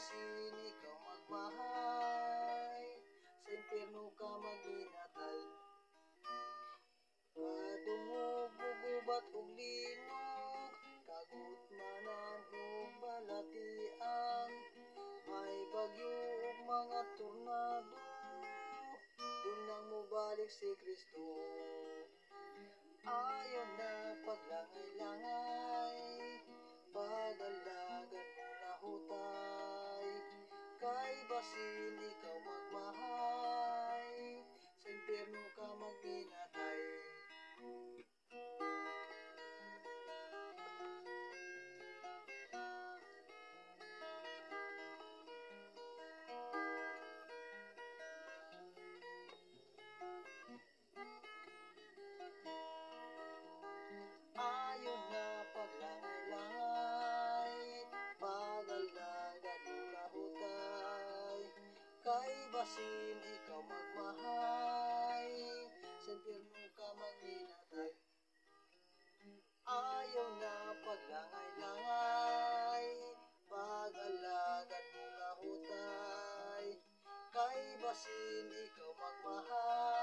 basin ikaw magmahay, sa impyerno ka maghinatay. Kadungog, gugubat ug linog, kagutmanan ug balatian, may bagyo ug mga tornado, dun lang mo balik si Kristo. Ayon na paglangay-langay, pag-alagan mo lahutay, kay basin ikaw magmahay, sa impyerno ka maghinatay. Ayon na paglangay-langay, pag-alagan mo lahutay, kay basin ikaw magmahay, sa impyerno ka maghinatay. Ayaw na paglangay-langay, pag-alagan mo lahutay, kay basin ikaw magmahay,